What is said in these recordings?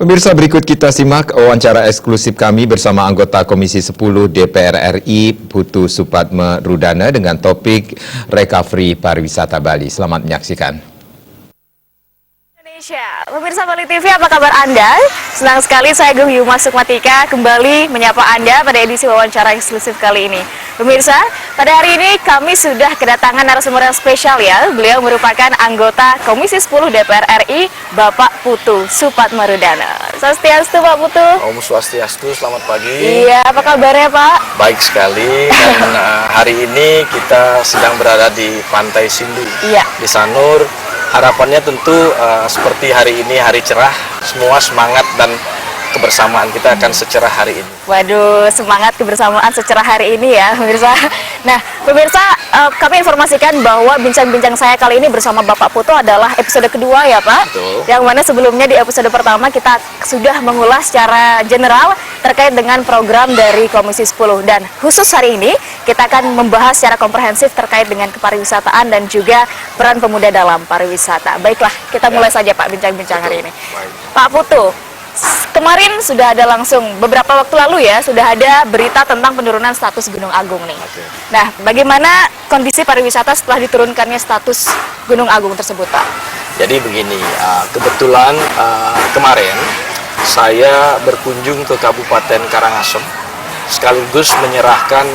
Pemirsa, berikut kita simak wawancara eksklusif kami bersama anggota Komisi 10 DPR RI Putu Supatme Rudana dengan topik Recovery Pariwisata Bali. Selamat menyaksikan. Pemirsa Bali TV, apa kabar Anda? Senang sekali saya Guhyuma Sukmatika kembali menyapa Anda pada edisi wawancara eksklusif kali ini. Pemirsa, pada hari ini kami sudah kedatangan narasumber yang spesial ya. Beliau merupakan anggota Komisi 10 DPR RI, Bapak Putu Supatme Rudana. Swastiastu Pak Putu. Om Swastiastu, selamat pagi. Iya, apa kabarnya Pak? Baik sekali, dan hari ini kita sedang berada di Pantai Sindu, di Sanur. Harapannya tentu seperti hari ini hari cerah, semua semangat dan kebersamaan kita akan secerah hari ini. Waduh, semangat kebersamaan secerah hari ini ya pemirsa. Nah pemirsa, kami informasikan bahwa bincang-bincang saya kali ini bersama Bapak Putu adalah episode kedua ya Pak. Betul. Yang mana sebelumnya di episode pertama kita sudah mengulas secara general terkait dengan program dari Komisi 10. Dan khusus hari ini kita akan membahas secara komprehensif terkait dengan kepariwisataan dan juga peran pemuda dalam pariwisata. Baiklah, kita mulai saja Pak bincang-bincang hari ini. Baik. Pak Putu, kemarin sudah ada langsung beberapa waktu lalu ya, sudah ada berita tentang penurunan status Gunung Agung nih. Oke. Nah, bagaimana kondisi pariwisata setelah diturunkannya status Gunung Agung tersebut, Pak? Jadi begini, kebetulan kemarin saya berkunjung ke Kabupaten Karangasem sekaligus menyerahkan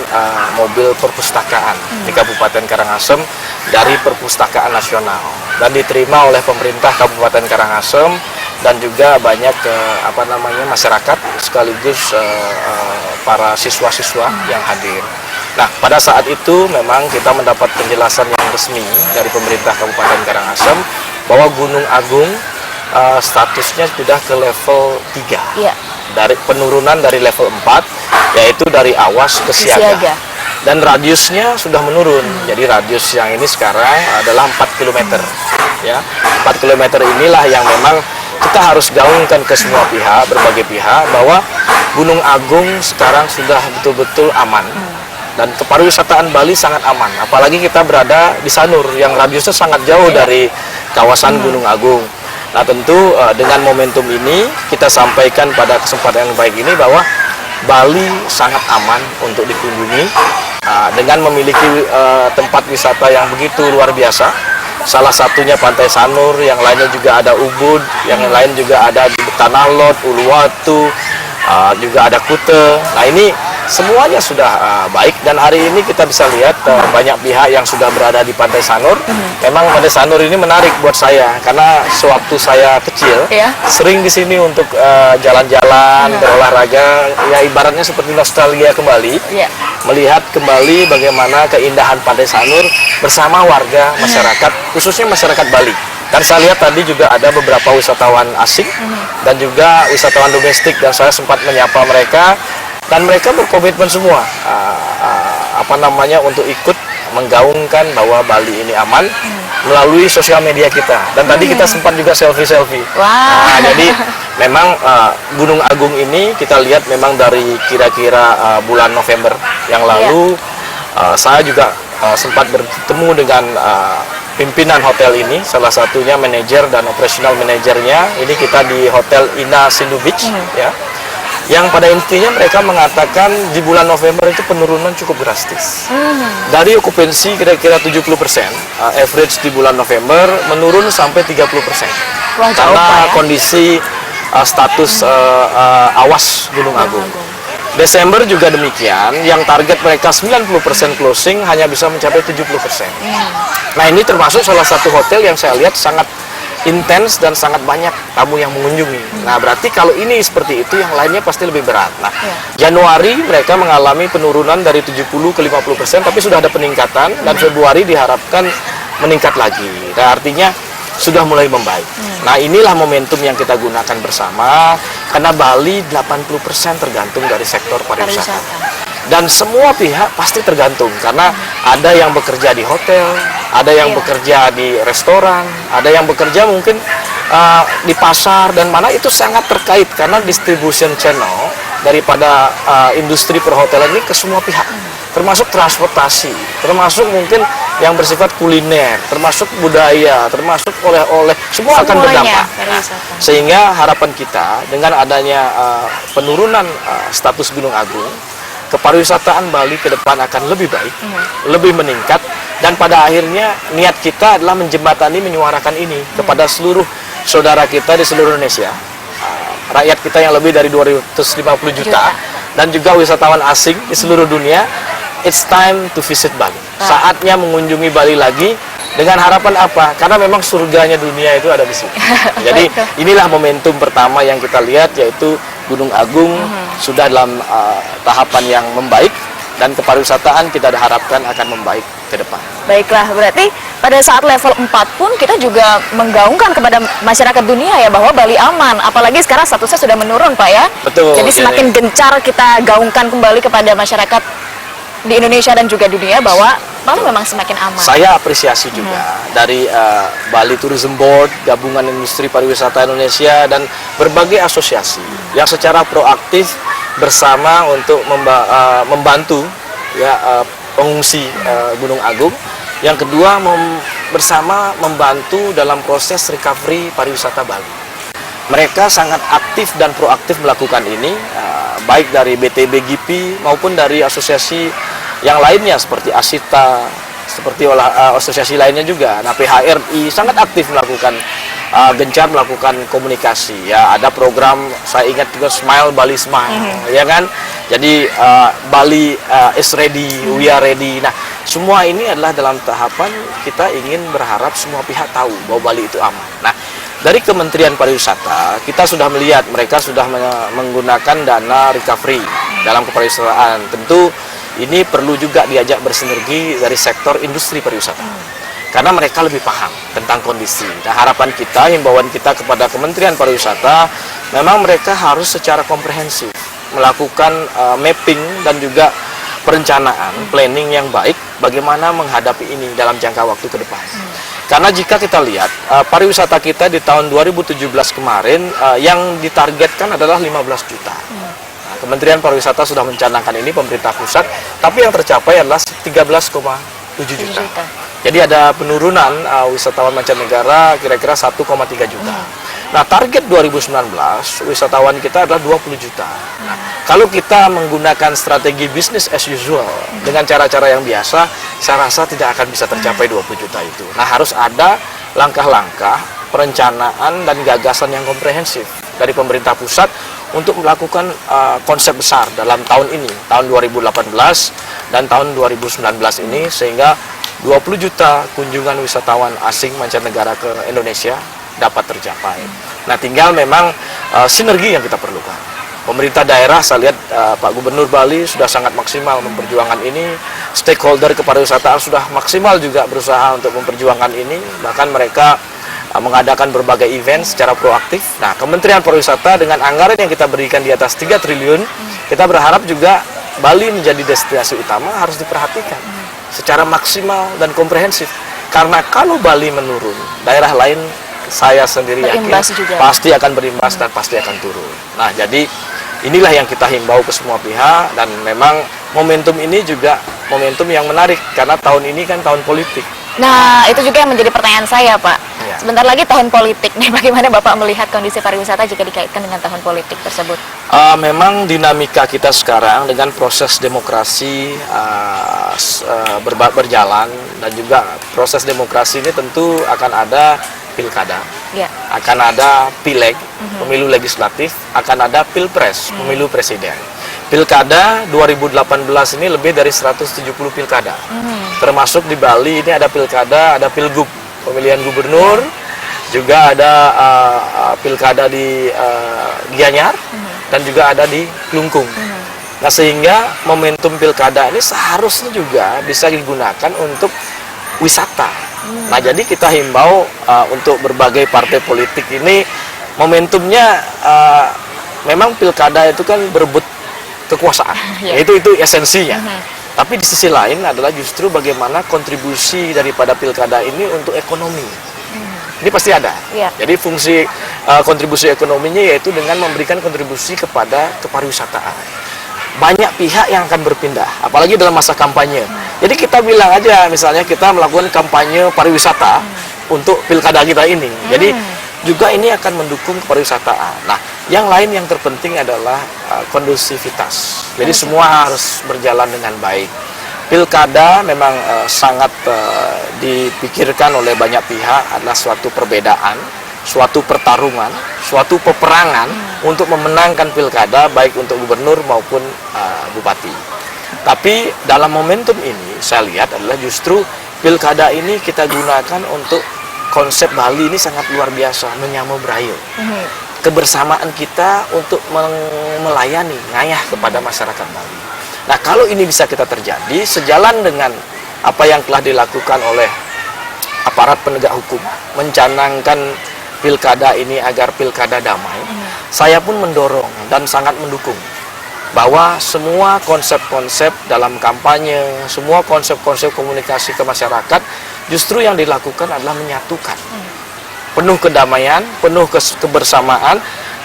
mobil perpustakaan di Kabupaten Karangasem dari Perpustakaan Nasional dan diterima oleh pemerintah Kabupaten Karangasem dan juga banyak masyarakat sekaligus para siswa-siswa yang hadir. Nah, pada saat itu memang kita mendapat penjelasan yang resmi dari pemerintah Kabupaten Karangasem bahwa Gunung Agung statusnya sudah ke level 3. Iya. Dari penurunan dari level 4, yaitu dari awas ke siaga. Dan radiusnya sudah menurun. Jadi radius yang ini sekarang adalah 4 km. Ya, 4 km inilah yang memang kita harus gaungkan ke semua pihak, berbagai pihak, bahwa Gunung Agung sekarang sudah betul-betul aman. Dan kepariwisataan Bali sangat aman. Apalagi kita berada di Sanur yang radiusnya sangat jauh dari kawasan Gunung Agung. Nah tentu dengan momentum ini kita sampaikan pada kesempatan yang baik ini bahwa Bali sangat aman untuk dikunjungi dengan memiliki tempat wisata yang begitu luar biasa. Salah satunya Pantai Sanur, yang lainnya juga ada Ubud, yang lain juga ada di Tanah Lot, Uluwatu, juga ada Kute. Nah ini semuanya sudah baik, dan hari ini kita bisa lihat banyak pihak yang sudah berada di Pantai Sanur. Memang Pantai Sanur ini menarik buat saya karena sewaktu saya kecil sering di sini untuk jalan-jalan, berolahraga, ya ibaratnya seperti nostalgia kembali, melihat kembali bagaimana keindahan Pantai Sanur bersama warga masyarakat, khususnya masyarakat Bali. Dan saya lihat tadi juga ada beberapa wisatawan asing dan juga wisatawan domestik, dan saya sempat menyapa mereka. Dan mereka berkomitmen semua untuk ikut menggaungkan bahwa Bali ini aman melalui sosial media kita. Dan tadi kita sempat juga selfie-selfie. Wow. Jadi memang Gunung Agung ini kita lihat memang dari kira-kira bulan November yang lalu saya juga sempat bertemu dengan pimpinan hotel ini, salah satunya manajer dan operational manajernya. Ini kita di Hotel Ina Sindu Beach ya. Yang pada intinya mereka mengatakan di bulan November itu penurunan cukup drastis. Dari okupansi kira-kira 70%, average di bulan November menurun sampai 30%. Wah, karena kondisi status awas Gunung Agung. Desember juga demikian, yang target mereka 90% closing hanya bisa mencapai 70%. Nah ini termasuk salah satu hotel yang saya lihat sangat intens dan sangat banyak tamu yang mengunjungi. Nah berarti kalau ini seperti itu, yang lainnya pasti lebih berat. Nah Januari mereka mengalami penurunan dari 70 ke 50%, tapi sudah ada peningkatan, dan Februari diharapkan meningkat lagi. Nah artinya sudah mulai membaik. Nah inilah momentum yang kita gunakan bersama, karena Bali 80% tergantung dari sektor pariwisata. Dan semua pihak pasti tergantung, karena ada yang bekerja di hotel, ada yang bekerja di restoran, ada yang bekerja mungkin di pasar, dan mana itu sangat terkait karena distribution channel daripada industri perhotelan ini ke semua pihak, termasuk transportasi, termasuk mungkin yang bersifat kuliner, termasuk budaya, termasuk oleh-oleh, semua akan berdampak. Pariwisata. Sehingga harapan kita dengan adanya penurunan status Gunung Agung, kepariwisataan Bali ke depan akan lebih baik, lebih meningkat, dan pada akhirnya niat kita adalah menjembatani, menyuarakan ini kepada seluruh saudara kita di seluruh Indonesia, rakyat kita yang lebih dari 250 juta, dan juga wisatawan asing di seluruh dunia. It's time to visit Bali. Saatnya mengunjungi Bali lagi dengan harapan apa? Karena memang surganya dunia itu ada di sini. Jadi inilah momentum pertama yang kita lihat, yaitu Gunung Agung sudah dalam tahapan yang membaik, dan kepariwisataan kita harapkan akan membaik ke depan. Baiklah, berarti pada saat level 4 pun kita juga menggaungkan kepada masyarakat dunia ya bahwa Bali aman. Apalagi sekarang statusnya sudah menurun, Pak ya. Betul. Jadi semakin gencar kita gaungkan kembali kepada masyarakat di Indonesia dan juga dunia bahwa Bali memang semakin aman. Saya apresiasi juga dari Bali Tourism Board, Gabungan Industri Pariwisata Indonesia, dan berbagai asosiasi yang secara proaktif bersama untuk membantu ya pengungsi Gunung Agung. Yang kedua, bersama membantu dalam proses recovery pariwisata Bali. Mereka sangat aktif dan proaktif melakukan ini, baik dari BTB GIPI maupun dari asosiasi yang lainnya seperti ASITA, seperti asosiasi lainnya juga. Nah, PHRI sangat aktif melakukan, gencar melakukan komunikasi. Ya, ada program, saya ingat juga Smile Bali Smile, ya kan? Jadi Bali is ready, we are ready. Nah, semua ini adalah dalam tahapan kita ingin berharap semua pihak tahu bahwa Bali itu aman. Nah, dari Kementerian Pariwisata, kita sudah melihat mereka sudah menggunakan dana recovery dalam kepariwisataan. Tentu ini perlu juga diajak bersinergi dari sektor industri pariwisata. Karena mereka lebih paham tentang kondisi. Nah, harapan kita, himbauan kita kepada Kementerian Pariwisata, memang mereka harus secara komprehensif melakukan mapping dan juga perencanaan, planning yang baik bagaimana menghadapi ini dalam jangka waktu ke depan. Karena jika kita lihat pariwisata kita di tahun 2017 kemarin yang ditargetkan adalah 15 juta. Nah, Kementerian Pariwisata sudah mencanangkan ini, pemerintah pusat, tapi yang tercapai adalah 13,7 juta. Jadi ada penurunan wisatawan mancanegara kira-kira 1,3 juta. Nah, target 2019 wisatawan kita adalah 20 juta. Nah, kalau kita menggunakan strategi bisnis as usual dengan cara-cara yang biasa, saya rasa tidak akan bisa tercapai 20 juta itu. Nah, harus ada langkah-langkah perencanaan dan gagasan yang komprehensif dari pemerintah pusat untuk melakukan konsep besar dalam tahun ini, tahun 2018 dan tahun 2019 ini, sehingga 20 juta kunjungan wisatawan asing mancanegara ke Indonesia dapat tercapai. Nah, tinggal memang sinergi yang kita perlukan. Pemerintah daerah, saya lihat Pak Gubernur Bali sudah sangat maksimal memperjuangkan ini. Stakeholder kepariwisataan sudah maksimal juga berusaha untuk memperjuangkan ini. Bahkan mereka mengadakan berbagai event secara proaktif. Nah, Kementerian Pariwisata dengan anggaran yang kita berikan di atas 3 triliun, kita berharap juga Bali menjadi destinasi utama harus diperhatikan secara maksimal dan komprehensif. Karena kalau Bali menurun, daerah lain saya sendiri yakin pasti akan berimbas dan pasti akan turun. Nah, jadi inilah yang kita himbau ke semua pihak, dan memang momentum ini juga momentum yang menarik karena tahun ini kan tahun politik. Nah, itu juga yang menjadi pertanyaan saya, Pak. Ya. Sebentar lagi tahun politik nih, bagaimana Bapak melihat kondisi pariwisata jika dikaitkan dengan tahun politik tersebut? Memang dinamika kita sekarang dengan proses demokrasi berjalan, dan juga proses demokrasi ini tentu akan ada pilkada, akan ada pileg, pemilu legislatif, akan ada pilpres, pemilu presiden. Pilkada 2018 ini lebih dari 170 pilkada, termasuk di Bali ini ada pilkada, ada pilgub, pemilihan gubernur, juga ada pilkada di Gianyar, dan juga ada di Klungkung. Nah, sehingga momentum pilkada ini seharusnya juga bisa digunakan untuk wisata. Nah, jadi kita himbau untuk berbagai partai politik ini, momentumnya memang pilkada itu kan berebut kekuasaan, itu esensinya. Tapi di sisi lain adalah justru bagaimana kontribusi daripada pilkada ini untuk ekonomi. Ini pasti ada. Jadi fungsi kontribusi ekonominya yaitu dengan memberikan kontribusi kepada kepariwisataan. Banyak pihak yang akan berpindah, apalagi dalam masa kampanye. Jadi kita bilang aja, misalnya kita melakukan kampanye pariwisata untuk pilkada kita ini. Jadi juga ini akan mendukung pariwisataan. Nah, yang lain yang terpenting adalah kondusivitas. Jadi semua harus berjalan dengan baik. Pilkada memang sangat dipikirkan oleh banyak pihak adalah suatu perbedaan, suatu pertarungan, suatu peperangan untuk memenangkan pilkada baik untuk gubernur maupun bupati. Tapi dalam momentum ini saya lihat adalah justru pilkada ini kita gunakan untuk konsep Bali ini sangat luar biasa, menyamu brayo. Kebersamaan kita untuk melayani, ngayah kepada masyarakat Bali. Nah, kalau ini bisa kita terjadi, sejalan dengan apa yang telah dilakukan oleh aparat penegak hukum, mencanangkan pilkada ini agar pilkada damai, saya pun mendorong dan sangat mendukung bahwa semua konsep-konsep dalam kampanye, semua konsep-konsep komunikasi ke masyarakat, justru yang dilakukan adalah menyatukan. Penuh kedamaian, penuh kebersamaan,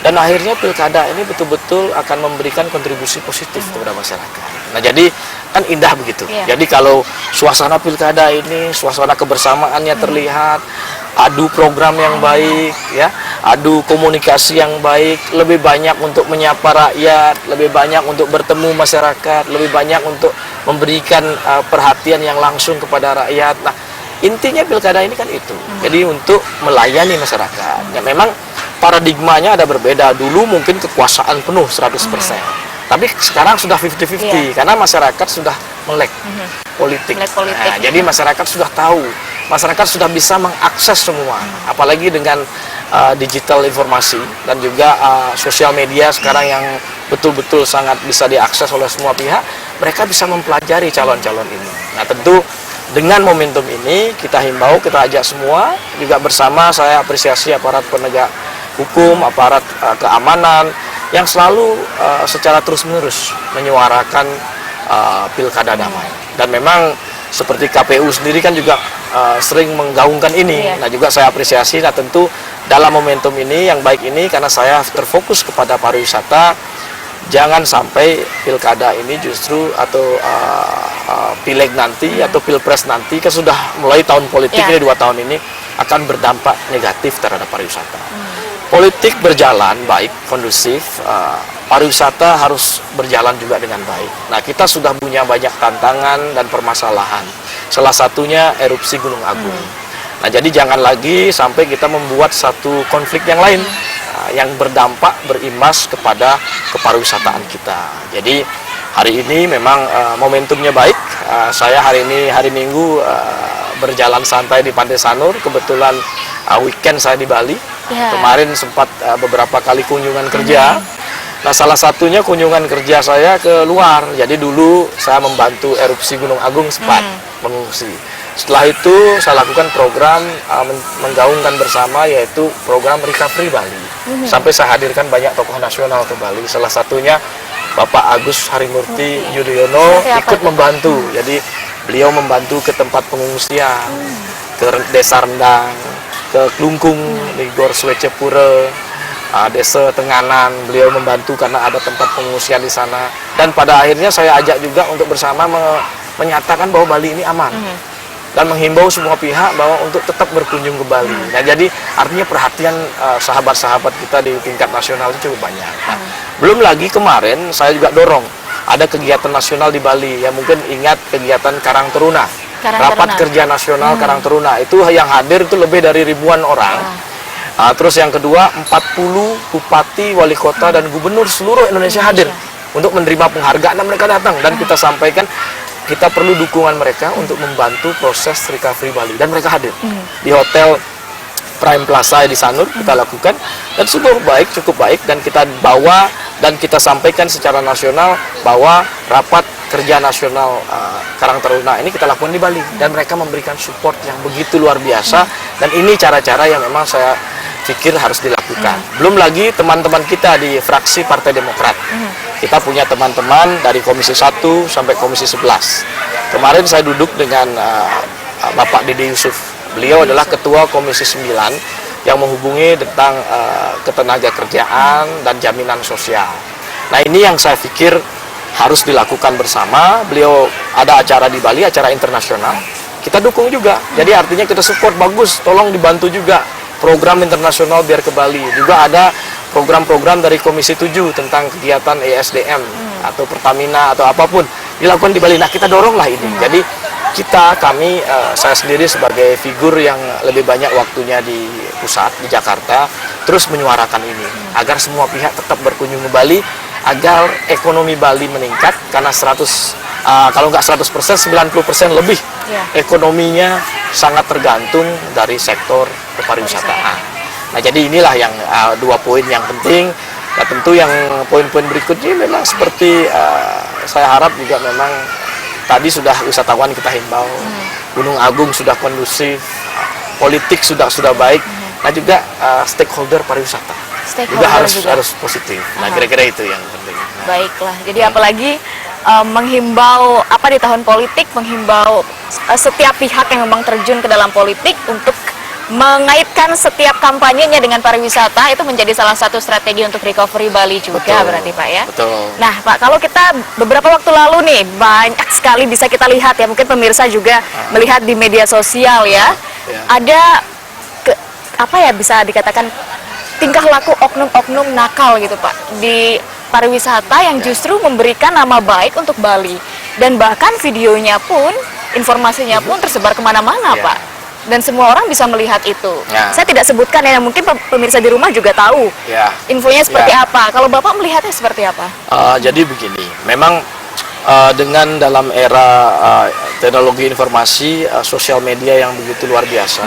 dan akhirnya pilkada ini betul-betul akan memberikan kontribusi positif kepada masyarakat. Nah, jadi kan indah begitu. Jadi kalau suasana pilkada ini, suasana kebersamaannya terlihat, adu program yang baik, ya, adu komunikasi yang baik, lebih banyak untuk menyapa rakyat, lebih banyak untuk bertemu masyarakat, lebih banyak untuk memberikan perhatian yang langsung kepada rakyat. Nah, intinya pilkada ini kan itu. Jadi untuk melayani masyarakat. Ya, memang paradigmanya ada berbeda. Dulu mungkin kekuasaan penuh 100%. Tapi sekarang sudah 50-50 karena masyarakat sudah melek politik. Nah, jadi masyarakat sudah tahu, masyarakat sudah bisa mengakses semua. Apalagi dengan digital informasi dan juga sosial media sekarang yang betul-betul sangat bisa diakses oleh semua pihak, mereka bisa mempelajari calon-calon ini. Nah, tentu dengan momentum ini kita himbau, kita ajak semua juga bersama. Saya apresiasi aparat penegak hukum, aparat keamanan yang selalu secara terus-menerus menyuarakan pilkada damai. Dan memang seperti KPU sendiri kan juga sering menggaungkan ini. Nah, juga saya apresiasi. Nah, tentu dalam momentum ini yang baik ini, karena saya terfokus kepada pariwisata, jangan sampai pilkada ini justru atau pileg nanti atau pilpres nanti, kan sudah mulai tahun politik ini 2 tahun ini akan berdampak negatif terhadap pariwisata. Politik berjalan baik, kondusif, pariwisata harus berjalan juga dengan baik. Nah, kita sudah punya banyak tantangan dan permasalahan. Salah satunya erupsi Gunung Agung. Nah, jadi jangan lagi sampai kita membuat satu konflik yang lain yang berdampak, berimbas kepada kepariwisataan kita. Jadi hari ini memang momentumnya baik. Saya hari ini hari Minggu berjalan santai di Pantai Sanur. Kebetulan weekend saya di Bali. Kemarin sempat beberapa kali kunjungan kerja. Nah, salah satunya kunjungan kerja saya ke luar. Jadi dulu saya membantu erupsi Gunung Agung sempat mengungsi. Setelah itu saya lakukan program menggaungkan bersama, yaitu program Recovery Bali. Sampai saya hadirkan banyak tokoh nasional ke Bali. Salah satunya Bapak Agus Harimurti Yudhoyono ikut membantu. Jadi beliau membantu ke tempat pengungsian, ke Desa Rendang, ke Klungkung, di Gor Swecepure, Desa Tenganan. Beliau membantu karena ada tempat pengungsian di sana. Dan pada akhirnya saya ajak juga untuk bersama menyatakan bahwa Bali ini aman. Dan menghimbau semua pihak bahwa untuk tetap berkunjung ke Bali. Nah, jadi artinya perhatian sahabat-sahabat kita di tingkat nasional itu cukup banyak. Nah, belum lagi kemarin saya juga dorong ada kegiatan nasional di Bali. Ya, mungkin ingat kegiatan Karang Taruna. Rapat Kerja Nasional Karang Taruna. Itu yang hadir itu lebih dari ribuan orang. Terus yang kedua, 40 bupati, wali kota, dan gubernur seluruh Indonesia hadir untuk menerima penghargaan, dan mereka datang. Dan kita sampaikan kita perlu dukungan mereka untuk membantu proses recovery Bali, dan mereka hadir di hotel Prime Plaza di Sanur. Kita lakukan, dan cukup baik, dan kita bawa dan kita sampaikan secara nasional bahwa rapat kerja nasional Karang Taruna ini kita lakukan di Bali, dan mereka memberikan support yang begitu luar biasa. Dan ini cara-cara yang memang saya pikir harus dilakukan. Belum lagi teman-teman kita di fraksi Partai Demokrat. Kita punya teman-teman dari Komisi 1 sampai Komisi 11. Kemarin saya duduk dengan Bapak Dede Yusuf. Beliau adalah Ketua Komisi 9 yang menghubungi tentang ketenaga kerjaan dan jaminan sosial. Nah, ini yang saya pikir harus dilakukan bersama. Beliau ada acara di Bali, acara internasional, kita dukung juga. Jadi artinya kita support, bagus, tolong dibantu juga program internasional biar ke Bali. Juga ada program-program dari Komisi 7 tentang kegiatan ESDM atau Pertamina atau apapun dilakukan di Bali. Nah, kita doronglah ini. Jadi kami, saya sendiri sebagai figur yang lebih banyak waktunya di pusat, di Jakarta, terus menyuarakan ini agar semua pihak tetap berkunjung ke Bali, agar ekonomi Bali meningkat, karena kalau nggak 100%, 90% lebih ekonominya sangat tergantung dari sektor kepariwisataan. Nah, jadi inilah yang 2 poin yang penting. Nah, tentu yang poin-poin berikutnya memang seperti saya harap juga memang tadi sudah wisatawan kita himbau, Gunung Agung sudah kondusif, politik sudah baik, nah juga stakeholder pariwisata juga harus positif. Nah, kira-kira itu yang penting. Baiklah, jadi apalagi menghimbau di tahun politik, menghimbau setiap pihak yang memang terjun ke dalam politik untuk mengaitkan setiap kampanyenya dengan pariwisata, itu menjadi salah satu strategi untuk recovery Bali juga. Betul, berarti Pak ya. Betul. Nah Pak, kalau kita beberapa waktu lalu nih banyak sekali bisa kita lihat ya, mungkin pemirsa juga melihat di media sosial ya, ada bisa dikatakan tingkah laku oknum-oknum nakal gitu Pak di pariwisata yang justru memberikan nama baik untuk Bali, dan bahkan videonya pun, informasinya pun tersebar kemana-mana Pak. Dan semua orang bisa melihat itu. Saya tidak sebutkan ya, mungkin pemirsa di rumah juga tahu infonya seperti apa. Kalau Bapak melihatnya seperti apa? Jadi begini, memang dengan dalam era teknologi informasi, sosial media yang begitu luar biasa,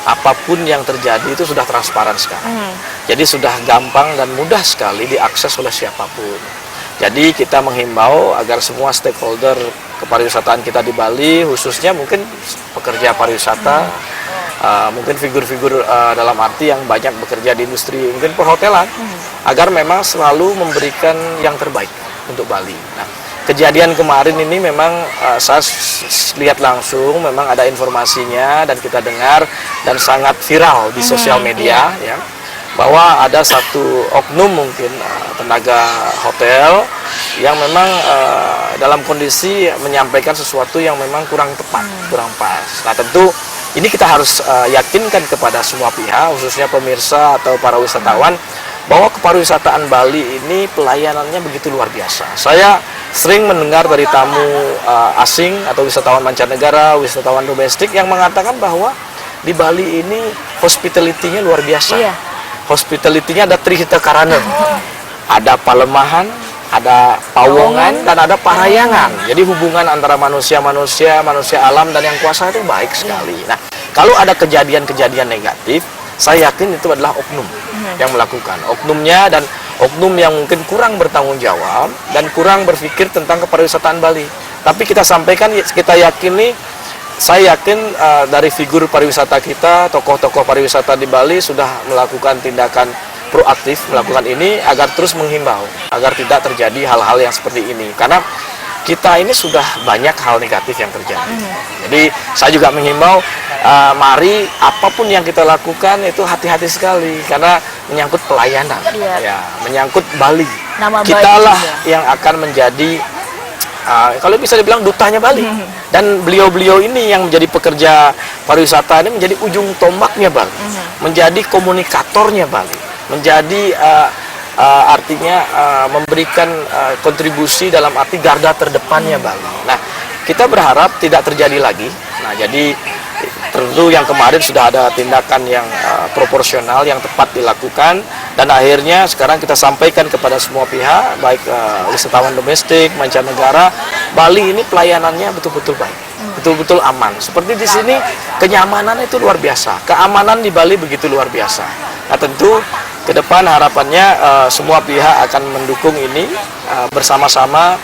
apapun yang terjadi itu sudah transparan sekarang. Jadi sudah gampang dan mudah sekali diakses oleh siapapun. Jadi kita menghimbau agar semua stakeholder kepariwisataan kita di Bali, khususnya mungkin pekerja pariwisata, mungkin figur-figur dalam arti yang banyak bekerja di industri, mungkin perhotelan, agar memang selalu memberikan yang terbaik untuk Bali. Nah, kejadian kemarin ini memang saya lihat langsung, memang ada informasinya dan kita dengar dan sangat viral di sosial media, ya, bahwa ada satu oknum mungkin tenaga hotel yang memang dalam kondisi menyampaikan sesuatu yang memang kurang tepat, kurang pas. Nah, tentu ini kita harus yakinkan kepada semua pihak, khususnya pemirsa atau para wisatawan, bahwa kepariwisataan Bali ini pelayanannya begitu luar biasa. Saya sering mendengar dari tamu asing atau wisatawan mancanegara, wisatawan domestik yang mengatakan bahwa di Bali ini hospitality-nya luar biasa. Hospitality-nya ada Trihita Karana, ada Palemahan, ada Pawongan, dan ada Parayangan. Jadi hubungan antara manusia-manusia, manusia alam, dan yang kuasa itu baik sekali. Nah, kalau ada kejadian-kejadian negatif, saya yakin itu adalah oknum yang melakukan. Oknumnya dan oknum yang mungkin kurang bertanggung jawab dan kurang berpikir tentang kepariwisataan Bali. Tapi kita sampaikan, kita yakini, saya yakin dari figur pariwisata kita, tokoh-tokoh pariwisata di Bali sudah melakukan tindakan proaktif, melakukan ini agar terus menghimbau, agar tidak terjadi hal-hal yang seperti ini. Karena kita ini sudah banyak hal negatif yang terjadi. Jadi saya juga menghimbau, mari apapun yang kita lakukan itu hati-hati sekali, karena menyangkut pelayanan, ya, menyangkut Bali. Kitalah yang akan menjadi kalau bisa dibilang dutanya Bali, dan beliau-beliau ini yang menjadi pekerja pariwisata ini menjadi ujung tombaknya Bali, menjadi komunikatornya Bali, menjadi artinya memberikan kontribusi dalam arti garda terdepannya Bali. Nah, kita berharap tidak terjadi lagi. Nah, jadi tentu yang kemarin sudah ada tindakan yang proporsional, yang tepat dilakukan, dan akhirnya sekarang kita sampaikan kepada semua pihak, baik wisatawan domestik, mancanegara, Bali ini pelayanannya betul-betul baik, betul-betul aman. Seperti di sini, kenyamanan itu luar biasa, keamanan di Bali begitu luar biasa. Nah, tentu ke depan harapannya semua pihak akan mendukung ini, bersama-sama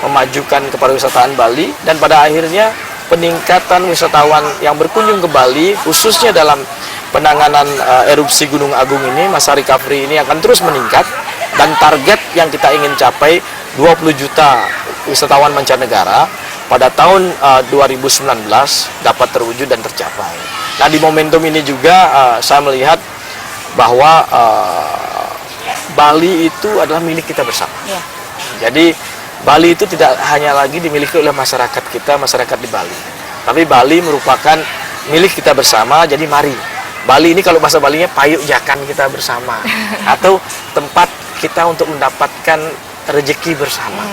memajukan kepariwisataan Bali, dan pada akhirnya peningkatan wisatawan yang berkunjung ke Bali, khususnya dalam penanganan erupsi Gunung Agung ini, masa recovery ini akan terus meningkat, dan target yang kita ingin capai 20 juta wisatawan mancanegara pada tahun 2019 dapat terwujud dan tercapai. Nah, di momentum ini juga saya melihat bahwa Bali itu adalah milik kita bersama. Jadi Bali itu tidak hanya lagi dimiliki oleh masyarakat kita, masyarakat di Bali. Tapi Bali merupakan milik kita bersama, jadi mari. Bali ini kalau bahasa Balinya payuk jakan kita bersama. Atau tempat kita untuk mendapatkan rezeki bersama.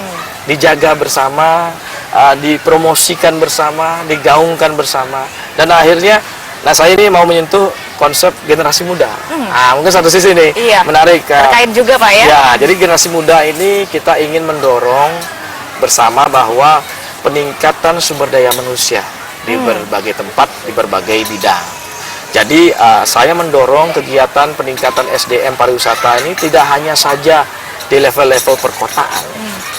Dijaga bersama, dipromosikan bersama, digaungkan bersama. Dan akhirnya, nah saya ini mau menyentuh konsep generasi muda. Mungkin satu sisi nih, menarik. Terkait juga Pak ya? Ya, jadi generasi muda ini kita ingin mendorong bersama bahwa peningkatan sumber daya manusia di berbagai tempat, di berbagai bidang. Jadi saya mendorong kegiatan peningkatan SDM pariwisata ini tidak hanya saja di level-level perkotaan,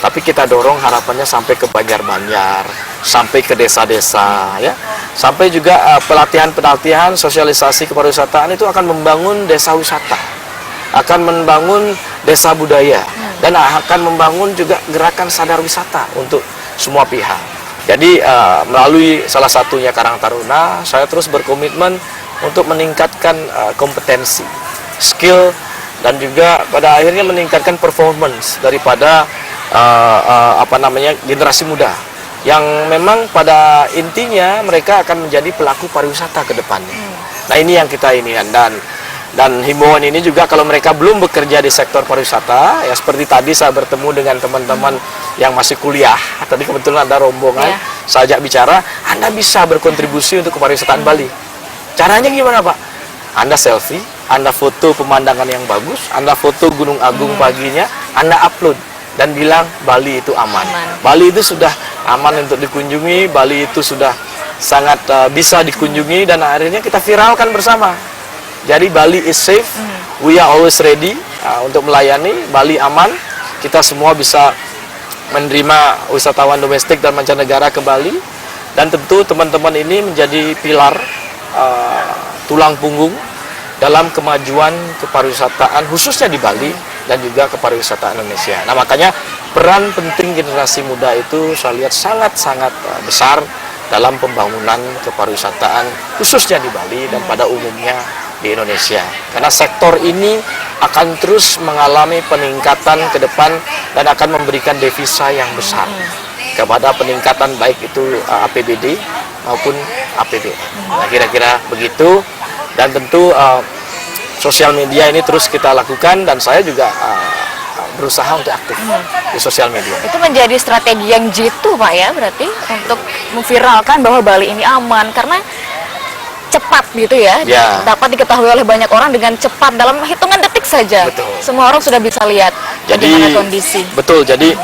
tapi kita dorong harapannya sampai ke Banjar-Banjar, sampai ke desa-desa, ya, sampai juga pelatihan-pelatihan sosialisasi kepariwisataan itu akan membangun desa wisata, akan membangun desa budaya, dan akan membangun juga gerakan sadar wisata untuk semua pihak. Jadi melalui salah satunya Karang Taruna, saya terus berkomitmen untuk meningkatkan kompetensi, skill, dan juga pada akhirnya meningkatkan performance daripada generasi muda yang memang pada intinya mereka akan menjadi pelaku pariwisata ke depannya. Nah, ini yang kita inginkan, dan himbauan ini juga kalau mereka belum bekerja di sektor pariwisata, ya seperti tadi saya bertemu dengan teman-teman yang masih kuliah, tadi kebetulan ada rombongan, saya ajak bicara, Anda bisa berkontribusi untuk kepariwisataan Bali. Caranya gimana Pak? Anda selfie, Anda foto pemandangan yang bagus, Anda foto Gunung Agung paginya, Anda upload dan bilang Bali itu aman. Bali itu sudah aman untuk dikunjungi, Bali itu sudah sangat bisa dikunjungi, dan akhirnya kita viralkan bersama. Jadi Bali is safe, we are always ready untuk melayani, Bali aman, kita semua bisa menerima wisatawan domestik dan mancanegara ke Bali, dan tentu teman-teman ini menjadi pilar tulang punggung dalam kemajuan kepariwisataan khususnya di Bali dan juga kepariwisataan Indonesia. Nah, makanya peran penting generasi muda itu saya lihat sangat-sangat besar dalam pembangunan kepariwisataan khususnya di Bali dan pada umumnya di Indonesia. Karena sektor ini akan terus mengalami peningkatan ke depan dan akan memberikan devisa yang besar kepada peningkatan baik itu APBD maupun APBN. Nah, kira-kira begitu. Dan tentu sosial media ini terus kita lakukan, dan saya juga berusaha untuk aktif di sosial media. Itu menjadi strategi yang jitu Pak ya, berarti untuk memviralkan bahwa Bali ini aman, karena cepat gitu ya, dapat diketahui oleh banyak orang dengan cepat dalam hitungan detik saja. Betul. Semua orang sudah bisa lihat bagaimana kondisi. Betul, jadi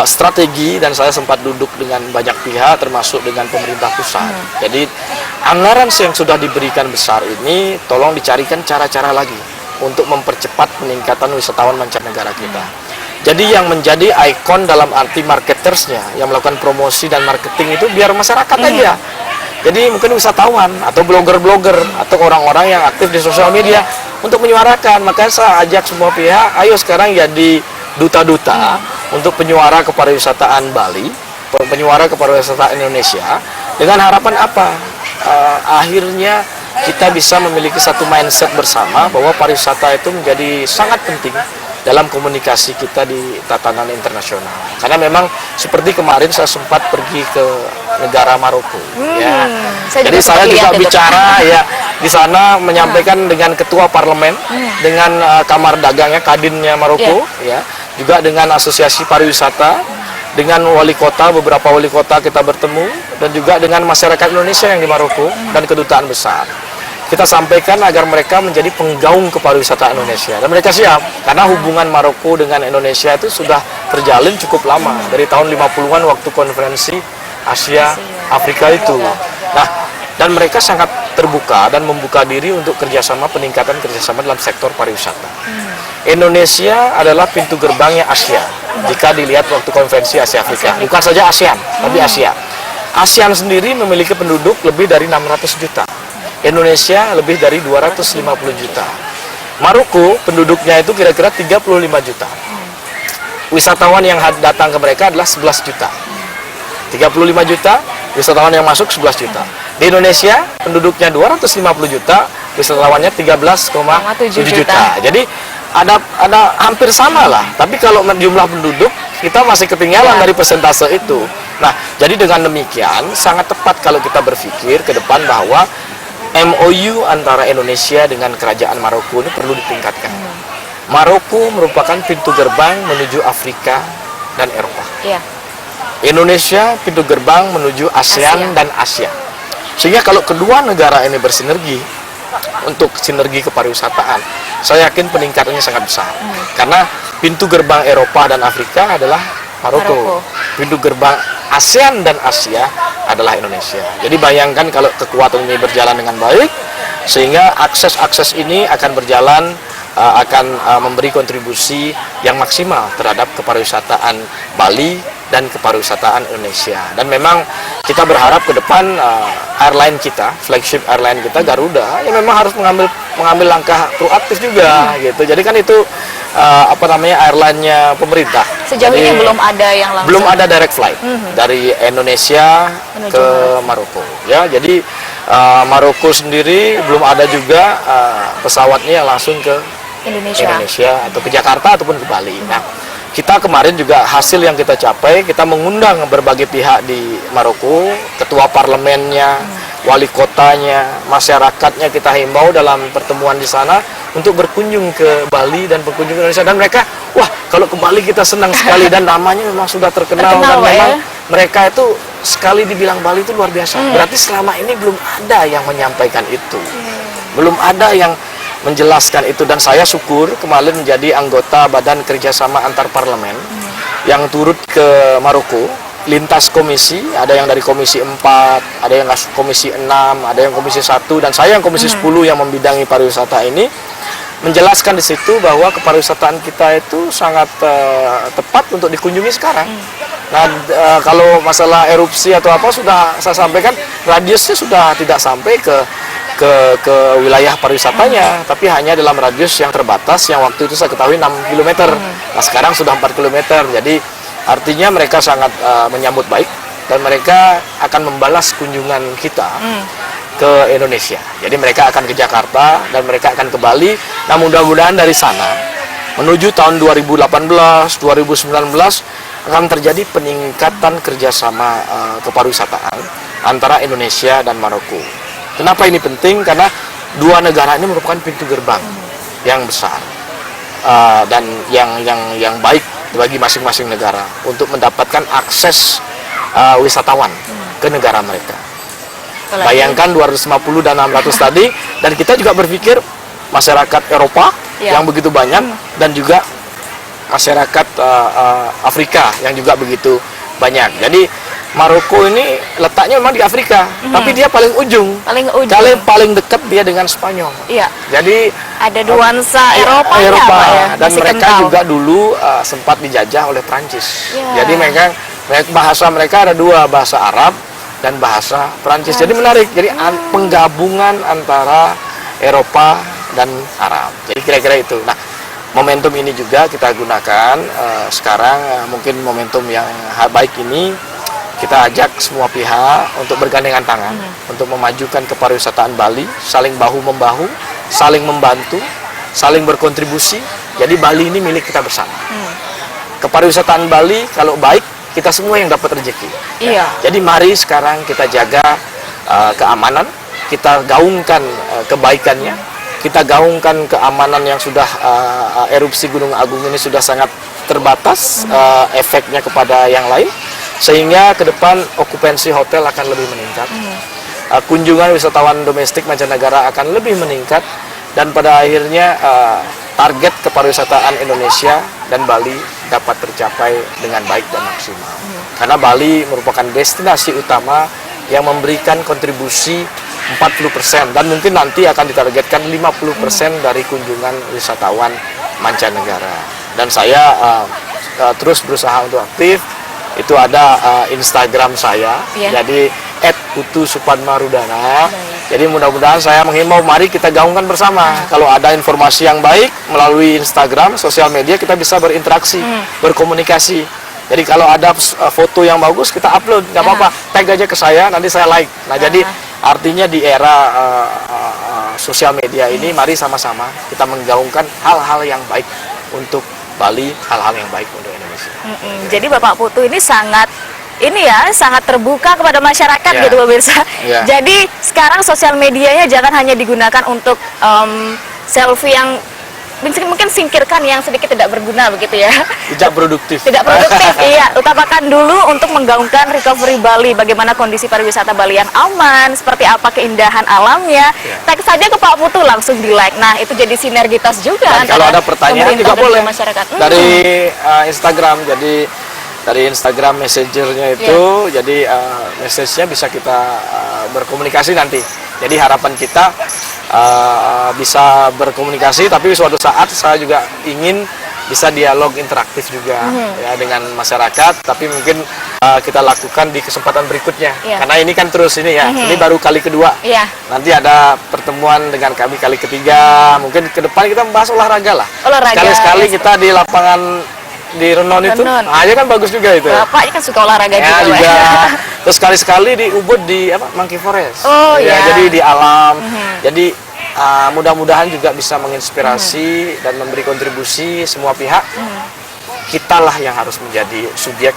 strategi, dan saya sempat duduk dengan banyak pihak termasuk dengan pemerintah pusat. Jadi anggaran yang sudah diberikan besar ini tolong dicarikan cara-cara lagi untuk mempercepat peningkatan wisatawan mancanegara kita. Jadi yang menjadi ikon dalam arti marketersnya yang melakukan promosi dan marketing itu biar masyarakat aja. Jadi mungkin wisatawan atau blogger-blogger atau orang-orang yang aktif di sosial media untuk menyuarakan. Makanya saya ajak semua pihak, ayo sekarang jadi duta-duta untuk penyuara kepariwisataan Bali, penyuara kepariwisataan Indonesia, dengan harapan apa? Akhirnya kita bisa memiliki satu mindset bersama bahwa pariwisata itu menjadi sangat penting dalam komunikasi kita di tatanan internasional. Karena memang seperti kemarin saya sempat pergi ke negara Maroko, ya. Jadi saya juga bicara ya di sana, menyampaikan dengan ketua parlemen, dengan kamar dagangnya, kadinnya Maroko, ya, juga dengan asosiasi pariwisata, dengan wali kota, beberapa wali kota kita bertemu, dan juga dengan masyarakat Indonesia yang di Maroko dan kedutaan besar. Kita sampaikan agar mereka menjadi penggaung kepariwisataan Indonesia, dan mereka siap karena hubungan Maroko dengan Indonesia itu sudah terjalin cukup lama dari tahun 50-an waktu konferensi Asia Afrika itu. Nah, dan mereka sangat terbuka dan membuka diri untuk kerjasama, peningkatan kerjasama dalam sektor pariwisata. Indonesia adalah pintu gerbangnya Asia jika dilihat waktu konferensi Asia Afrika, bukan saja ASEAN tapi Asia. ASEAN sendiri memiliki penduduk lebih dari 600 juta. Indonesia lebih dari 250 juta. Maroko penduduknya itu kira-kira 35 juta. Wisatawan yang datang ke mereka adalah 11 juta. 35 juta, wisatawan yang masuk 11 juta. Di Indonesia penduduknya 250 juta, wisatawannya 13,7 juta. Jadi ada hampir sama lah. Tapi kalau jumlah penduduk kita masih ketinggalan dari persentase itu. Nah, jadi dengan demikian sangat tepat kalau kita berpikir ke depan bahwa MOU antara Indonesia dengan Kerajaan Maroko ini perlu ditingkatkan. Maroko merupakan pintu gerbang menuju Afrika dan Eropa. Iya. Indonesia pintu gerbang menuju ASEAN dan Asia. Sehingga kalau kedua negara ini bersinergi untuk sinergi kepariwisataan, saya yakin peningkatannya sangat besar. Karena pintu gerbang Eropa dan Afrika adalah Maroko. Pintu gerbang ASEAN dan Asia adalah Indonesia. Jadi bayangkan kalau kekuatan ini berjalan dengan baik, sehingga akses-akses ini akan berjalan, akan memberi kontribusi yang maksimal terhadap kepariwisataan Bali dan kepariwisataan Indonesia. Dan memang kita berharap ke depan airline kita, flagship airline kita Garuda, ya memang harus mengambil langkah proaktif juga gitu. Jadi kan itu airline-nya pemerintah. Sejauh ini belum ada yang langsung. Belum ada direct flight dari Indonesia Menuju ke Maroko. Ya, jadi Maroko sendiri belum ada juga pesawatnya yang langsung ke Indonesia atau ke Jakarta ataupun ke Bali. Nah, kita kemarin juga hasil yang kita capai, kita mengundang berbagai pihak di Maroko, ketua parlemennya, wali kotanya, masyarakatnya kita himbau dalam pertemuan di sana untuk berkunjung ke Bali dan berkunjung ke Indonesia. Dan mereka, wah kalau ke Bali kita senang sekali dan namanya memang sudah terkenal dan memang mereka itu sekali dibilang Bali itu luar biasa. Berarti selama ini belum ada yang menyampaikan itu, belum ada yang menjelaskan itu. Dan saya syukur kemarin menjadi anggota Badan Kerjasama Antar Parlemen yang turut ke Maroko, lintas komisi, ada yang dari komisi 4, ada yang komisi 6, ada yang komisi 1, dan saya yang komisi 10 yang membidangi pariwisata ini, menjelaskan di situ bahwa kepariwisataan kita itu sangat tepat untuk dikunjungi sekarang. Nah, kalau masalah erupsi atau apa sudah saya sampaikan, radiusnya sudah tidak sampai ke wilayah pariwisatanya, tapi hanya dalam radius yang terbatas yang waktu itu saya ketahui 6 km. Nah, sekarang sudah 4 km. Jadi artinya mereka sangat menyambut baik dan mereka akan membalas kunjungan kita ke Indonesia. Jadi mereka akan ke Jakarta dan mereka akan ke Bali. Nah, mudah-mudahan dari sana menuju tahun 2018, 2019 akan terjadi peningkatan kerjasama kepariwisataan antara Indonesia dan Maroko. Kenapa ini penting? Karena dua negara ini merupakan pintu gerbang yang besar dan yang baik bagi masing-masing negara untuk mendapatkan akses wisatawan ke negara mereka. Bayangkan 250 dan 600 tadi, dan kita juga berpikir masyarakat Eropa yang begitu banyak dan juga masyarakat Afrika yang juga begitu banyak. Jadi Maroko ini letaknya memang di Afrika, tapi dia paling ujung. Paling dekat dia dengan Spanyol. Iya. Jadi ada nuansa Eropa ya? Dan mereka juga dulu sempat dijajah oleh Prancis. Jadi bahasa mereka ada dua, bahasa Arab dan bahasa Prancis. Jadi menarik. Jadi penggabungan antara Eropa dan Arab. Jadi kira-kira itu. Nah, momentum ini juga kita gunakan sekarang, mungkin momentum yang baik ini kita ajak semua pihak untuk bergandengan tangan untuk memajukan kepariwisataan Bali, saling bahu-membahu, saling membantu, saling berkontribusi. Jadi Bali ini milik kita bersama. Kepariwisataan Bali kalau baik, kita semua yang dapat rezeki. Iya. Jadi mari sekarang kita jaga keamanan, kita gaungkan kebaikannya, kita gaungkan keamanan yang sudah erupsi Gunung Agung ini sudah sangat terbatas efeknya kepada yang lain, sehingga ke depan okupansi hotel akan lebih meningkat, kunjungan wisatawan domestik mancanegara akan lebih meningkat, dan pada akhirnya target kepariwisataan Indonesia dan Bali dapat tercapai dengan baik dan maksimal. Karena Bali merupakan destinasi utama yang memberikan kontribusi 40% dan mungkin nanti akan ditargetkan 50% dari kunjungan wisatawan mancanegara. Dan saya terus berusaha untuk aktif. Itu ada Instagram saya, jadi @putusupadmarudana. Jadi mudah-mudahan saya menghimbau, mari kita gaungkan bersama. Kalau ada informasi yang baik melalui Instagram, sosial media, kita bisa berinteraksi, berkomunikasi. Jadi kalau ada foto yang bagus, kita upload, nggak apa-apa, tag aja ke saya, nanti saya like. Nah, jadi artinya di era sosial media ini, mari sama-sama kita menggaungkan hal-hal yang baik untuk Bali hal-hal yang baik untuk Indonesia. Jadi Bapak Putu ini sangat sangat terbuka kepada masyarakat Ya. gitu pemirsa. Ya. Jadi sekarang sosial medianya jangan hanya digunakan untuk selfie yang mungkin singkirkan yang sedikit tidak berguna begitu ya. Tidak produktif. Tidak produktif, iya. Utamakan dulu untuk menggaungkan recovery Bali, bagaimana kondisi pariwisata Bali yang aman, seperti apa keindahan alamnya. Ya. Tag saja ke Pak Putu, langsung di like. Nah, itu jadi sinergitas juga Dan kalau antara ada pertanyaan pemerintah juga dan boleh masyarakat. dari Instagram. Jadi dari Instagram Messenger-nya itu, jadi message-nya bisa kita berkomunikasi nanti. Jadi harapan kita bisa berkomunikasi, tapi suatu saat saya juga ingin bisa dialog interaktif juga ya dengan masyarakat, tapi mungkin kita lakukan di kesempatan berikutnya. Karena ini kan terus ini ya, ini baru kali kedua. Iya. Nanti ada pertemuan dengan kami kali ketiga, mungkin ke depan kita membahas olahraga lah. Olahraga, Sekali-sekali ya. kita di lapangan di Renon itu, Renon. aja kan bagus juga itu. Bapaknya kan suka olahraga Ya, juga. juga. Pak. Terus sekali-sekali di Ubud di Monkey Forest. Oh, ya, ya. jadi di alam. Jadi mudah-mudahan juga bisa menginspirasi dan memberi kontribusi semua pihak. Kitalah yang harus menjadi subjek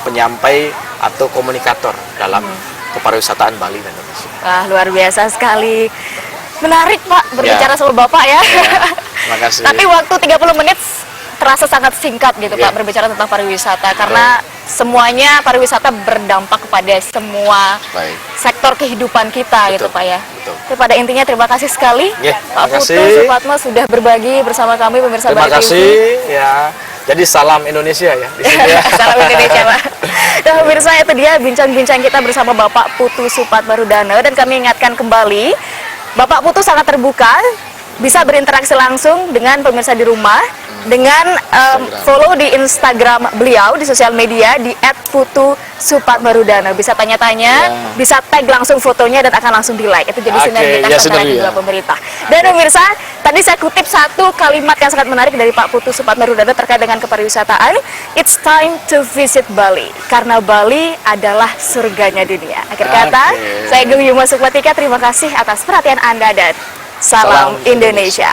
penyampai atau komunikator dalam kepariwisataan Bali dan Indonesia. Wah, luar biasa sekali. Menarik Pak berbicara Ya. sama Bapak ya. Terima kasih. Tapi waktu 30 menit terasa sangat singkat gitu Ya. Pak berbicara tentang pariwisata, karena semuanya pariwisata berdampak kepada semua Baik. sektor kehidupan kita gitu Betul. Pak ya. Betul. Tapi pada intinya terima kasih sekali Ya, Pak terima Putu kasih. Supatmo sudah berbagi bersama kami pemirsa Terima Bali TV. kasih ya. Jadi salam Indonesia ya di sini ya. Salam Indonesia Pak. Dan pemirsa, itu dia bincang-bincang kita bersama Bapak Putu Supatmo Rudana, dan kami ingatkan kembali Bapak Putu sangat terbuka, bisa berinteraksi langsung dengan pemirsa di rumah dengan follow di Instagram beliau di sosial media di @putusupatmarudana. Bisa tanya-tanya, bisa tag langsung fotonya dan akan langsung di like. Itu jadi Oke, sinergitas ya, antara sinergi, kedua ya. pemerintah. Dan pemirsa, tadi saya kutip satu kalimat yang sangat menarik dari Pak Putu Supatmarudana terkait dengan kepariwisataan. It's time to visit Bali, karena Bali adalah surganya dunia. Akhir kata, Oke. saya Gung Yuma Sukmatika, terima kasih atas perhatian Anda dan salam Salam Indonesia.